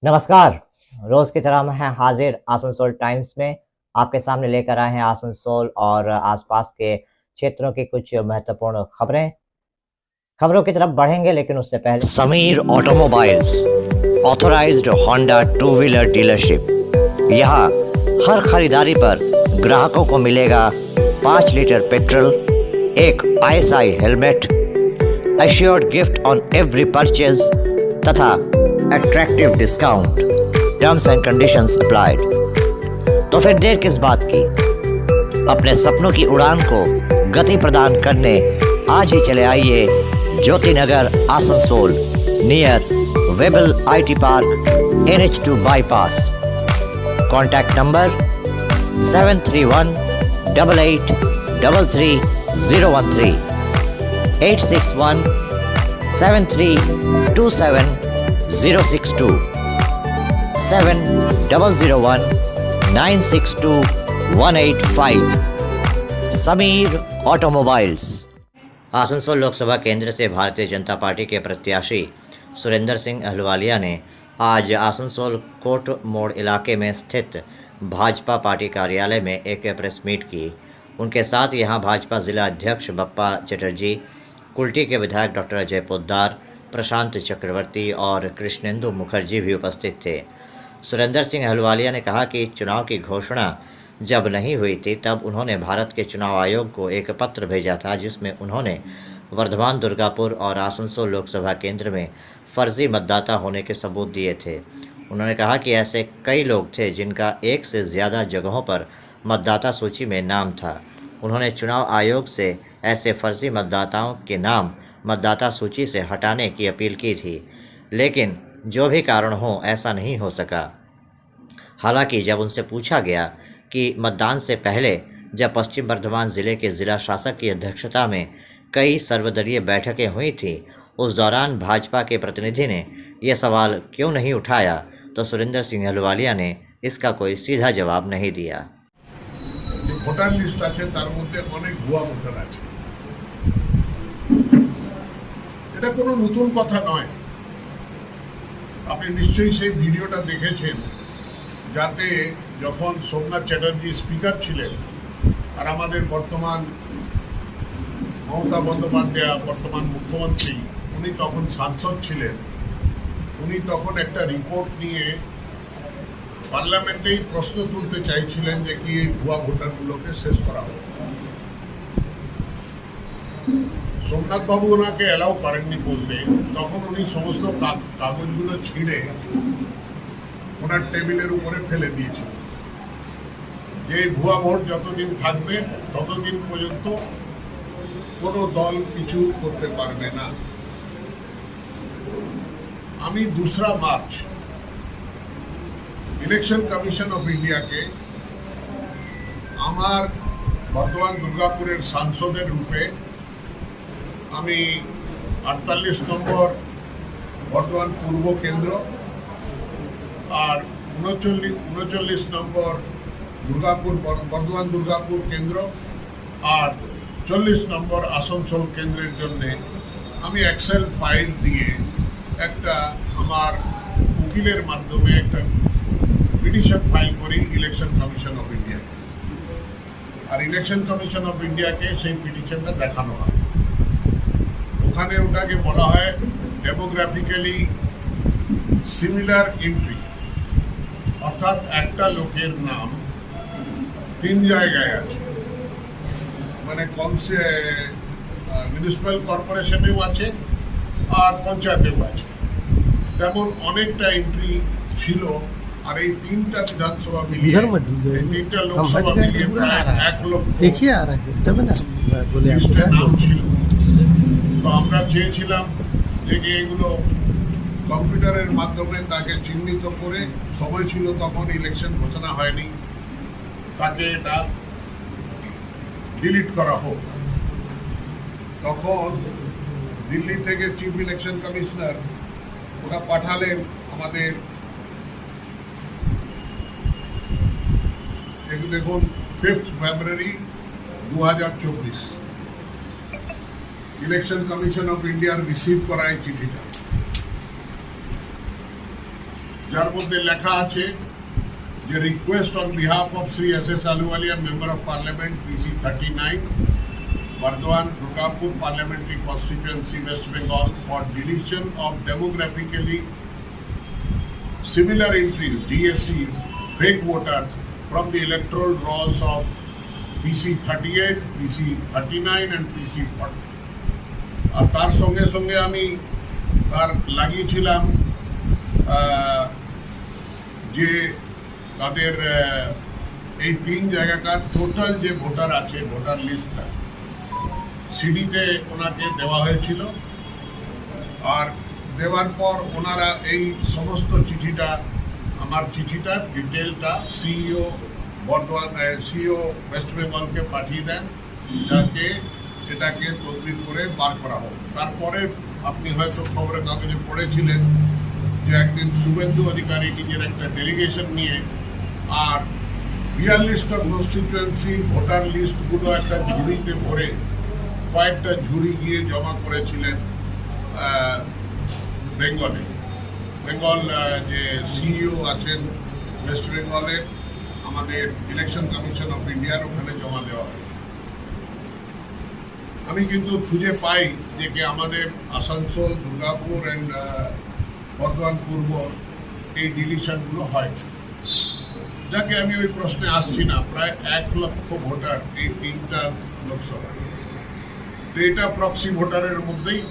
नमस्कार। रोज की तरह मैं हाजिर आसनसोल टाइम्स में आपके सामने लेकर आए हैं आसनसोल और आसपास के क्षेत्रों की कुछ महत्वपूर्ण खबरों की तरफ बढ़ेंगे, लेकिन उससे पहले Sameer automobiles authorised Honda two wheeler dealership. यहाँ हर खरीदारी पर ग्राहकों को मिलेगा 5 लीटर पेट्रोल, एक ISI helmet, assured gift on every purchase तथा attractive discount. Terms and conditions applied. तो फिर देर किस बात की, अपने सपनों की उड़ान को गति प्रदान करने आज ही चले आइए Jyoti Nagar Asansol, near Webel IT park, NH2 bypass. Contact number 7318833013, 8617327062, 7001962185। Sameer automobiles. Asansol Lok Sabha केंद्र से भारतीय जनता पार्टी के प्रत्याशी सुरेंद्र सिंह अहलुवालिया ने आज आसनसोल कोट मोड़ इलाके में स्थित भाजपा पार्टी कार्यालय में एक प्रेस मीट की। उनके साथ यहां भाजपा जिला अध्यक्ष बप्पा चटर्जी, कुल्टी के विधायक डॉक्टर अजय पोद्दार, प्रशांत चक्रवर्ती और कृष्णेंदु मुखर्जी भी उपस्थित थे। सुरेंद्र सिंह अहलुवालिया ने कहा कि चुनाव की घोषणा जब नहीं हुई थी तब उन्होंने भारत के चुनाव आयोग को एक पत्र भेजा था, जिसमें उन्होंने वर्धमान, दुर्गापुर और आसनसोल लोकसभा केंद्र में फर्जी मतदाता होने के सबूत दिए थे। उन्होंने कहा कि ऐसे कई लोग थे जिनका एक से ज़्यादा जगहों पर मतदाता सूची में नाम था। उन्होंने चुनाव आयोग से ऐसे फर्जी मतदाताओं के नाम मतदाता सूची से हटाने की अपील की थी, लेकिन जो भी कारण हो ऐसा नहीं हो सका। हालांकि जब उनसे पूछा गया कि मतदान से पहले जब पश्चिम बर्धमान ज़िले के ज़िला शासक की अध्यक्षता में कई सर्वदलीय बैठकें हुई थी, उस दौरान भाजपा के प्रतिनिधि ने यह सवाल क्यों नहीं उठाया, तो सुरेंद्र सिंह अहलुवालिया ने इसका कोई सीधा जवाब नहीं दिया। जो ভোটার লিস্ট আছে তার মধ্যে অনেক ভুয়া ভোটার আছে, এটা কোনো নতুন কথা নয়। আপনি নিশ্চয়ই সেই ভিডিওটা দেখেছেন, যাতে যখন সোমনাথ চ্যাটার্জি স্পিকার ছিলেন আর আমাদের বর্তমান মমতা বন্দ্যোপাধ্যায় বর্তমান মুখ্যমন্ত্রী, উনি তখন সাংসদ ছিলেন, উনি তখন একটা রিপোর্ট নিয়ে পার্লামেন্টেই প্রশ্ন তুলতে চাইছিলেন যে কি এই ভুয়া ভোটারগুলোকে শেষ করা হবে। সোমনাথ বাবু ওনাকে অ্যালাউ করেননি বলতে, তখন উনি সমস্ত কাগজগুলো ছিঁড়ে ওনার টেবিলের উপরে ফেলে দিয়েছিল যে ভুয়া ভোট যতদিন থাকবে ততদিন পর্যন্ত কোনো দল কিছু করতে পারবে না। আমি 2 মার্চ ইলেকশন কমিশন অফ ইন্ডিয়াকে আমার বর্তমান দুর্গাপুরের সাংসদের রূপে আমি 48 নম্বর বর্তমান পূর্ব কেন্দ্র আর 39 নম্বর দুর্গাপুর বর্ধমান দুর্গাপুর কেন্দ্র আর 40 নম্বর আসানসোল কেন্দ্রের জন্য আমি এক্সেল ফাইল দিয়ে একটা আমার উকিলের মাধ্যমে একটা পিটিশন ফাইল করি ইলেকশন কমিশন অফ ইন্ডিয়া। আর ইলেকশন কমিশন অফ ইন্ডিয়াকে সেই পিটিশনটা দেখানো হয়। ওখানে ওটাকে বলা হয় ডেমোগ্রাফিক্যালি সিমিলার এন্ট্রি, অর্থাৎ একটা লোকের নাম 3 জায়গায় আছে, মানে মিউনিসিপ্যাল কর্পোরেশনেও আছে আর পঞ্চায়েতেও আছে। তেমন অনেকটা এন্ট্রি ছিল। আর এই 3টা বিধানসভা মিলিয়ে, এই 3টা লোকসভা মিলিয়ে প্রায় 1 লক্ষ লিস্টে নাম ছিল। তো আমরা চেয়েছিলাম যে এগুলো কম্পিউটারের মাধ্যমে তাকে চিহ্নিত করে, সময় ছিল তখন ইলেকশন ঘোষণা হয়নি, তাকে এটা ডিলিট করা হোক। তখন দিল্লি থেকে চিফ ইলেকশন কমিশনার ওটা পাঠালেন আমাদের, দেখুন 5 ফেব্রুয়ারি 2024 election commission of India receive করা এই চিঠিটা। 5 ফেব্রুয়ারি 2024 ইলেকশন কমিশন অফ ইন্ডিয়ার রিসিভ করা এই চিঠিটা। 5 ফেব্রুয়ারি 2024 election commission of India receive করা এই চিঠিটা। 5 ফেব্রুয়ারি 2024 ইলেকশন কমিশন অফ ইন্ডিয়ার রিসিভ করা এই চিঠিটা। যার মধ্যে লেখা আছে যে request on behalf of Shri S Ahluwalia member of parliament PC 39 Bardwan Durgapur Parliamentary Constituency West Bengal for deletion of demographically similar entries DSCs fake voters from the electoral rolls of PC 38, PC 39 and PC 40 আর তার সঙ্গে সঙ্গে আমি তার লাগিয়েছিলাম যে তাদের এই তিন জায়গাকার টোটাল যে ভোটার আছে ভোটার লিস্টটা সিডিতে ওনাকে দেওয়া হয়েছিল আর দেওয়ার পর ওনারা এই সমস্ত চিঠিটা আমার চিঠিটা ডিটেলটা সিইও বর্ধমান সিইও ওয়েস্ট বেঙ্গলকে পাঠিয়ে দেন যাতে এটাকে তদবির করে বার করা হোক। তারপরে আপনি হয়তো খবরের কাগজে পড়েছিলেন যে একদিন শুভেন্দু অধিকারী নিজের একটা ডেলিগেশন নিয়ে আর 42টা কনস্টিটুয়েন্সির ভোটার লিস্টগুলো একটা ঝুড়িতে ভরে কয়েকটা ঝুড়ি গিয়ে জমা করেছিলেন বেঙ্গল যে সিইও আছেন ওয়েস্ট বেঙ্গলের আমাদের ইলেকশন কমিশন অফ ইন্ডিয়ার ওখানে জমা দেওয়া হয়েছে। আমি কিন্তু খুঁজে পাই যে কি আমাদের আসানসোল দুর্গাপুর অ্যান্ড বর্ধমান পূর্ব এই ডিলিশনগুলো হয়, যাকে আমি ওই প্রশ্নে আসছি না। প্রায় 1 লক্ষ ভোটার এই তিনটা লোকসভা, তো এটা প্রক্সি ভোটারের মধ্যেই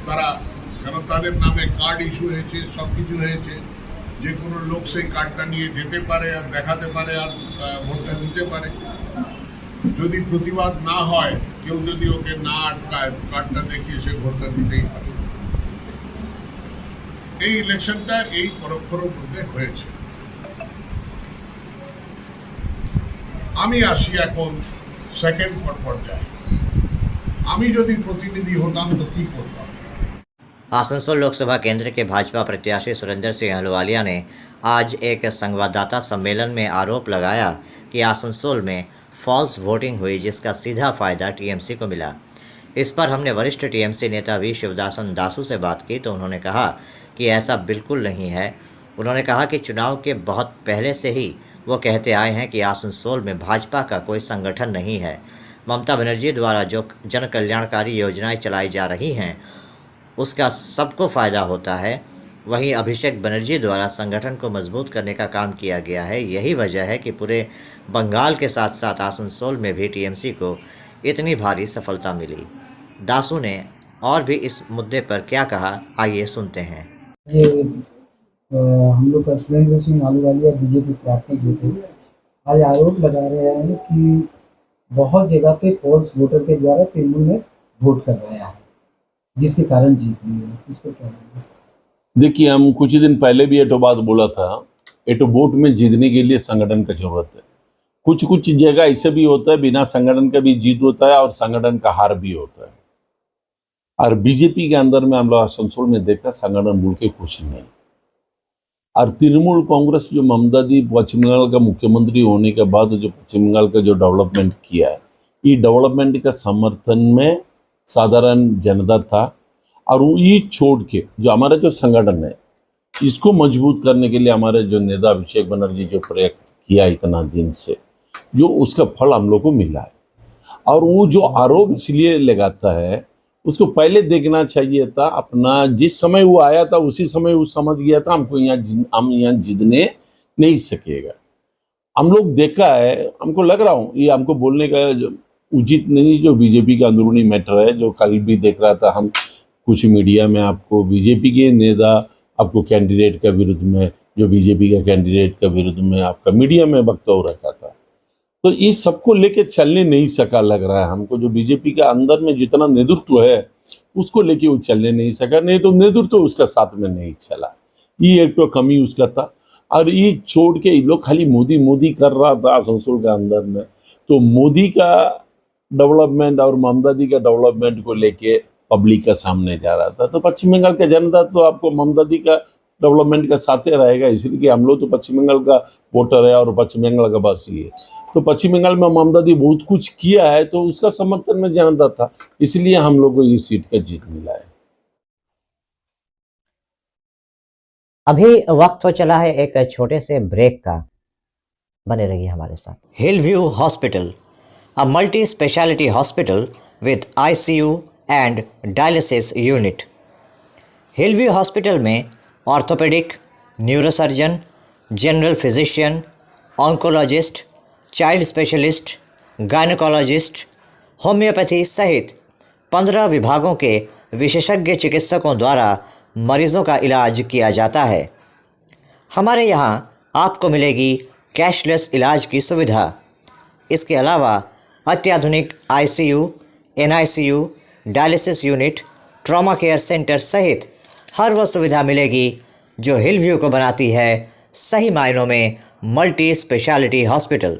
তারা, কারণ তাদের নামে কার্ড ইস্যু হয়েছে, সব কিছু হয়েছে, যে কোনো লোক সেই কার্ডটা নিয়ে যেতে পারে আর দেখাতে পারে আর ভোটটা দিতে পারে। যদি প্রতিবাদ না হয়, কেউ যদি ওকে না আটকায়, কার্ডটা দেখিয়ে সে ভোটটা দিতেই পারে। এই ইলেকশনটা এই পরোক্ষর মধ্যে হয়েছে। আমি আসি এখন সেকেন্ড পর্যায়ে। আমি যদি প্রতিনিধি হতাম তো কি করতাম। आसनसोल लोकसभा केंद्र के भाजपा प्रत्याशी सुरेंद्र सिंह अहलुवालिया ने आज एक संवाददाता सम्मेलन में आरोप लगाया कि आसनसोल में फॉल्स वोटिंग हुई, जिसका सीधा फायदा टीएमसी को मिला। इस पर हमने वरिष्ठ टीएमसी नेता वी शिवदासन दासू से बात की तो उन्होंने कहा कि ऐसा बिल्कुल नहीं है। उन्होंने कहा कि चुनाव के बहुत पहले से ही वो कहते आए हैं कि आसनसोल में भाजपा का कोई संगठन नहीं है। ममता बनर्जी द्वारा जो जन कल्याणकारी योजनाएं चलाई जा रही हैं उसका सबको फ़ायदा होता है। वहीं अभिषेक बनर्जी द्वारा संगठन को मजबूत करने का काम किया गया है। यही वजह है कि पूरे बंगाल के साथ साथ आसनसोल में भी टीएमसी को इतनी भारी सफलता मिली। दासू ने और भी इस मुद्दे पर क्या कहा, आइए सुनते हैं। ये हम लोग का सुरेंद्र सिंह अहलुवालिया बीजेपी प्रार्थी जो थे, आज आरोप लगा रहे हैं कि बहुत जगह पे फॉल्स वोटर के द्वारा तृणमूल ने वोट करवाया है, जिसके कारण जीत ली है। इस पर क्या है? देखिए, हम कुछ दिन पहले भी ये तो बात बोला था, ये तो वोट में जीतने के लिए संगठन का जरूरत है। कुछ जगह ऐसे भी होता है बिना संगठन का भी जीत होता है और संगठन का हार भी होता है। और बीजेपी के अंदर में हम लोग आसनसोल में देखा संगठन बोल के कुछ नहीं। और तृणमूल कांग्रेस जो ममता दी पश्चिम बंगाल का मुख्यमंत्री होने के बाद जो पश्चिम बंगाल का जो डेवलपमेंट किया है, ये डेवलपमेंट का समर्थन में साधारण जनता था। और ये छोड़ के जो हमारा जो संगठन है इसको मजबूत करने के लिए हमारे जो नेता अभिषेक बनर्जी जो प्रयास किया इतना दिन से, जो उसका फल हम लोग को मिला है। और वो जो आरोप इसलिए लगाता है उसको पहले देखना चाहिए था। अपना जिस समय वो आया था उसी समय वो समझ गया था हम यहाँ जीतने नहीं सकेगा। हम लोग देखा है, हमको लग रहा हूँ ये हमको बोलने का उचित नहीं, जो बीजेपी का अंदरूनी मैटर है। जो कल भी देख रहा था हम कुछ मीडिया में, आपको बीजेपी के नेता आपको कैंडिडेट का विरुद्ध में, जो बीजेपी का कैंडिडेट का विरुद्ध में आपका मीडिया में वक्तव्य रखा था। तो ये सबको लेके चलने नहीं सका लग रहा है हमको। जो बीजेपी का अंदर में जितना नेतृत्व है उसको लेके वो चलने नहीं सका, नहीं तो नेतृत्व उसका साथ में नहीं चला। ये एक तो कमी उसका था। और ये छोड़ के लोग खाली मोदी मोदी कर रहा था आसनसोल के अंदर में, तो मोदी का डेवलपमेंट और ममता दी का डेवलपमेंट को लेके पब्लिक का सामने जा रहा था। तो पश्चिम बंगाल का जनता तो आपको ममता दी का डेवलपमेंट का साथ रहेगा, इसलिए कि हम लोग तो पश्चिम बंगाल का वोटर है और पश्चिम बंगाल का वासी है। तो पश्चिम बंगाल में ममता दी बहुत कुछ किया है, तो उसका समर्थन में जनता था, इसलिए हम लोग को ये सीट का जीत मिला है। अभी वक्त हो चला है एक छोटे से ब्रेक का, बने रहिए हमारे साथ। Hillview hospital, a multi speciality hospital with ICU and dialysis unit. Hillview hospital में orthopaedic, neurosurgeon, general physician, oncologist, child specialist, gynaecologist, homeopathy सहित 15 विभागों के विशेषज्ञ चिकित्सकों द्वारा मरीजों का इलाज किया जाता है। हमारे यहाँ आपको मिलेगी कैशलेस इलाज की सुविधा। इसके अलावा अत्याधुनिक ICU, NICU, dialysis unit, trauma care centre सहित हर वो सुविधा मिलेगी जो हिलव्यू को बनाती है सही मायनों में मल्टी स्पेशलिटी हॉस्पिटल।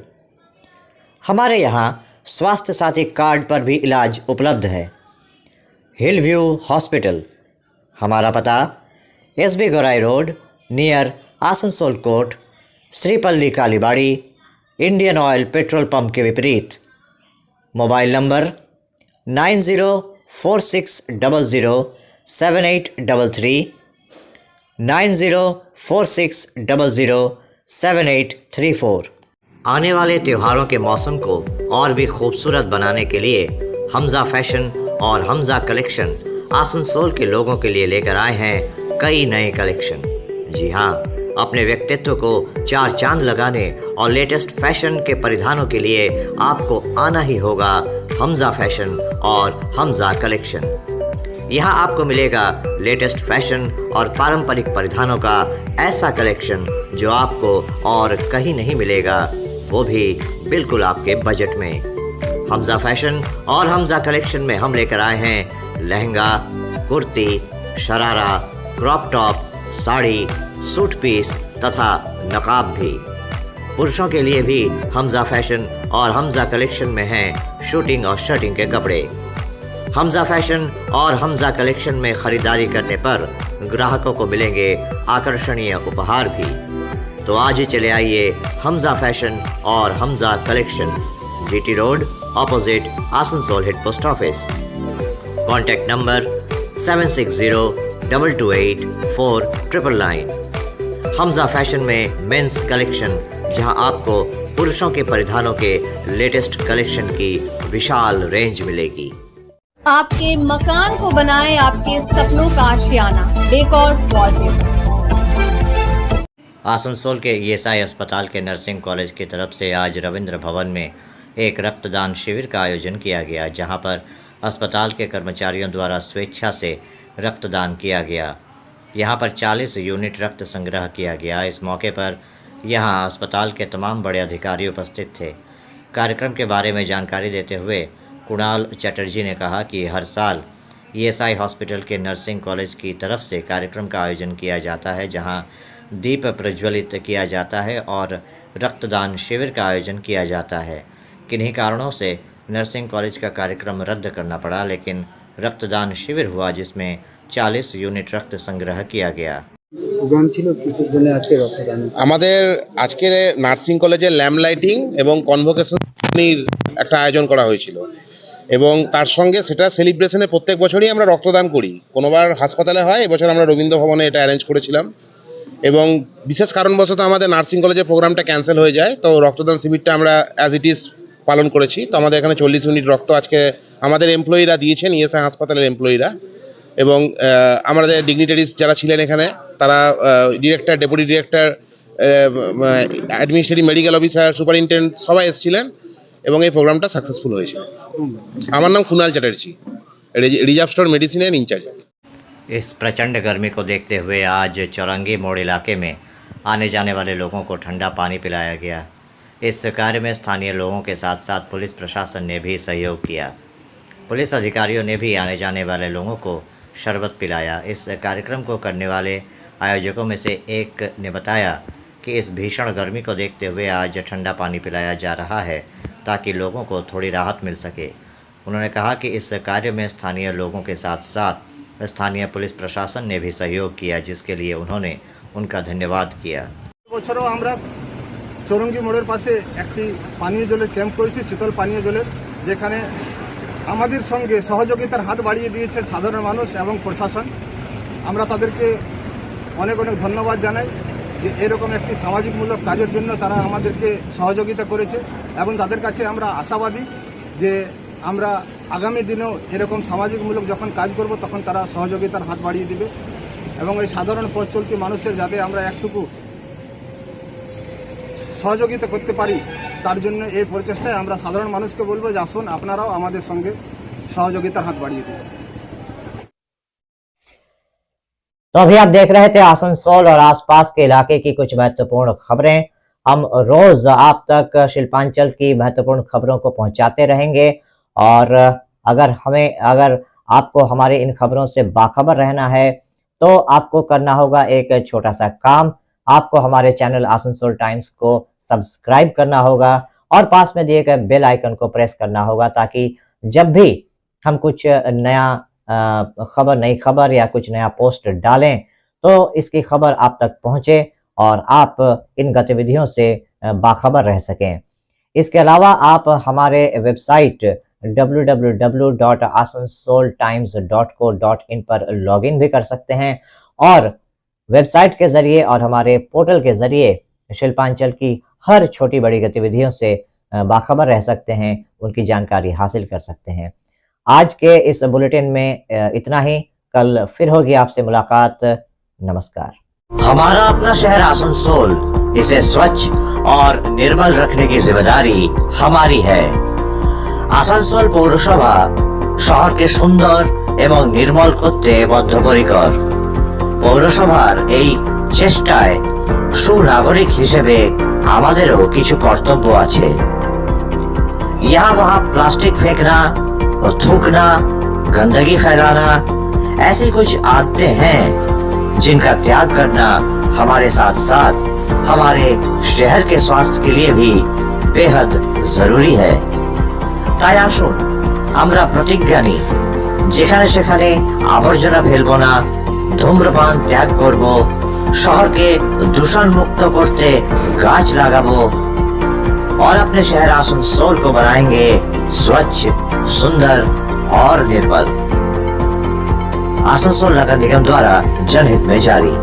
हमारे यहाँ स्वास्थ्य साथी कार्ड पर भी इलाज उपलब्ध है। हिलव्यू हॉस्पिटल, हमारा पता SB Gourai road near Asansol court, Sripally Kalibari, Indian oil petrol pump के विपरीत। Mobile number 9046007833, 9046007834। आने वाले त्योहारों के मौसम को और भी खूबसूरत बनाने के लिए हमजा फैशन और हमजा कलेक्शन आसनसोल के लोगों के लिए लेकर आए हैं कई नए कलेक्शन। जी हाँ, अपने व्यक्तित्व को 4 चांद लगाने और लेटेस्ट फैशन के परिधानों के लिए आपको आना ही होगा हमजा फैशन और हमजा कलेक्शन। यहाँ आपको मिलेगा लेटेस्ट फैशन और पारंपरिक परिधानों का ऐसा कलेक्शन जो आपको और कहीं नहीं मिलेगा, वो भी बिल्कुल आपके बजट में। हमजा फैशन और हमजा कलेक्शन में हम लेकर आए हैं lehenga, kurti, sharara, crop top, sari, suit piece तथा नकाब भी। पुरुषों के लिए भी हमजा फैशन और हमजा कलेक्शन में हैं शूटिंग और शर्टिंग के कपड़े। हमजा फैशन और हमजा कलेक्शन में ख़रीदारी करने पर ग्राहकों को मिलेंगे आकर्षणीय उपहार भी। तो आज ही चले आइए हमजा फैशन और Hamza collection, GT road opposite Asansol head post office. Contact number 7602284999। Hamza fashion में मेंस कलेक्शन, जहां आपको पुरुषों के परिधानों के लेटेस्ट कलेक्शन की विशाल रेंज मिलेगी। आपके मकान को बनाए आपके सपनों का आशियाना, एक और प्रोजेक्ट। आसनसोल के ESI अस्पताल के नर्सिंग कॉलेज की तरफ से आज रविंद्र भवन में एक रक्तदान शिविर का आयोजन किया गया, जहां पर अस्पताल के कर्मचारियों द्वारा स्वेच्छा से रक्तदान किया गया। यहां पर 40 यूनिट रक्त संग्रह किया गया। इस मौके पर यहां अस्पताल के तमाम बड़े अधिकारी उपस्थित थे। कार्यक्रम के बारे में जानकारी देते हुए कुणाल चटर्जी ने कहा कि हर साल ESI हॉस्पिटल के नर्सिंग कॉलेज की तरफ से कार्यक्रम का आयोजन किया जाता है, जहां दीप प्रज्वलित किया जाता है और रक्तदान शिविर का आयोजन किया जाता है। किन्हीं कारणों से नर्सिंग कॉलेज का कार्यक्रम रद्द करना पड़ा, लेकिन रक्तदान शिविर हुआ जिसमें 40 यूनिट रक्त संग्रह किया गया। আমাদের আজকে নার্সিং কলেজে ল্যাম্প লাইটিং এবং কনভোকেশনের একটা আয়োজন করা হয়েছিল এবং তার সঙ্গে সেটা সেলিব্রেশনে প্রত্যেক বছরই আমরা রক্তদান করি। কোনোবার হাসপাতালে হয়, এবছর আমরা রবীন্দ্র ভবনে এটা অ্যারেঞ্জ করেছিলাম এবং বিশেষ কারণবশত আমাদের নার্সিং কলেজের প্রোগ্রামটা ক্যান্সেল হয়ে যায়, তো রক্তদান শিবিরটা আমরা অ্যাজ ইট ইজ পালন করেছি। তো আমাদের এখানে 40 ইউনিট রক্ত আজকে আমাদের এমপ্লয়িরা দিয়েছেন, ESI হাসপাতালের এমপ্লয়িরা, এবং আমাদের ডিগনিটারিজ যারা ছিলেন এখানে, তারা director, deputy director, administrative medical officer, superintendent সবাই এসেছিলেন এবং এই প্রোগ্রামটা সাকসেসফুল হয়েছিল। আমার নাম Kunal Chatterjee, reserve store medicine and in charge. इस प्रचंड गर्मी को देखते हुए आज चौरंगी मोड़ इलाके में आने जाने वाले लोगों को ठंडा पानी पिलाया गया। इस कार्य में स्थानीय लोगों के साथ साथ पुलिस प्रशासन ने भी सहयोग किया। पुलिस अधिकारियों ने भी आने जाने वाले लोगों को शरबत पिलाया। इस कार्यक्रम को करने वाले आयोजकों में से एक ने बताया कि इस भीषण गर्मी को देखते हुए आज ठंडा पानी पिलाया जा रहा है ताकि लोगों को थोड़ी राहत मिल सके। उन्होंने कहा कि इस कार्य में स्थानीय लोगों के साथ साथ स्थानीय पुलिस प्रशासन ने भी सहयोग किया, जिसके लिए उन्होंने उनका धन्यवाद किया। বছরও আমরা চৌরঙ্গি মোড়ের পাশে একটি পানীয় জলের ক্যাম্প করেছি, শীতল পানীয় জলের, যেখানে আমাদের সঙ্গে সহযোগিতার হাত বাড়িয়ে দিয়েছে সাধারণ মানুষ এবং প্রশাসন। আমরা তাদেরকে অনেক অনেক ধন্যবাদ জানাই যে এরকম একটি সামাজিকমূলক কাজের জন্য তারা আমাদেরকে সহযোগিতা করেছে এবং তাদের কাছে আমরা আশাবাদী যে আমরা আগামী দিনেও এরকম সামাজিকমূলক যখন কাজ করব তখন তারা সহযোগিতার হাত বাড়িয়ে দিবে এবং এই সাধারণ পথ চলতি মানুষের যাতে আমরা একটুকু সহযোগিতা করতে পারি তার জন্য এই প্রচেষ্টায় আমরা সাধারণ মানুষকে বলবো যে আসুন আপনারাও আমাদের সঙ্গে সহযোগিতার হাত বাড়িয়ে দিন। तो अभी आप देख रहे थे आसनसोल और आसपास के इलाके की कुछ महत्वपूर्ण खबरें। हम रोज आप तक शिल्पांचल की महत्वपूर्ण खबरों को पहुंचाते रहेंगे और अगर आपको हमारी इन खबरों से बाखबर रहना है तो आपको करना होगा एक छोटा सा काम। आपको हमारे चैनल आसनसोल टाइम्स को सब्सक्राइब करना होगा और पास में दिए गए बेल आइकन को प्रेस करना होगा ताकि जब भी हम कुछ नया नई खबर या कुछ नया पोस्ट डालें तो इसकी खबर आप तक पहुंचे और आप इन गतिविधियों से बाखबर रह सकें। इसके अलावा आप हमारे वेबसाइट www.asansoltimes.co.in पर लॉगिन भी कर सकते हैं और वेबसाइट के जरिए और हमारे पोर्टल के जरिए शिल्पांचल की हर छोटी बड़ी गतिविधियों से बाखबर रह सकते हैं, उनकी जानकारी हासिल कर सकते हैं। आज के इस बुलेटिन में इतना ही। कल फिर होगी आपसे मुलाकात। नमस्कार। हमारा अपना शहर आसनसोल, इसे स्वच्छ और निर्मल रखने की जिम्मेदारी हमारी है। आसनसोल पौरसभा শহরকে সুন্দর এবং নির্মল করতে বদ্ধপরিকর। পৌরসভার এই চেষ্টায় সুনাগরিক হিসেবে আমাদেরও কিছু কর্তব্য আছে। यहाँ वहाँ प्लास्टिक फेंकना और थूकना, गंदगी फैलाना, ऐसी कुछ आदतें हैं जिनका त्याग करना हमारे साथ साथ हमारे शहर के स्वास्थ्य के लिए भी बेहद जरूरी है। তাই আসুন আমরা প্রতিজ্ঞা নিই, যেখানে সেখানে আবর্জনা ফেলবো না, ধূম্রপান ত্যাগ করব, শহরকে দূষণ মুक्त করতে গাছ लगाबो और अपने शहर आसनसोल को बनाएंगे स्वच्छ, सुंदर और निर्मल। आसनसोल नगर निगम द्वारा जनहित में जारी।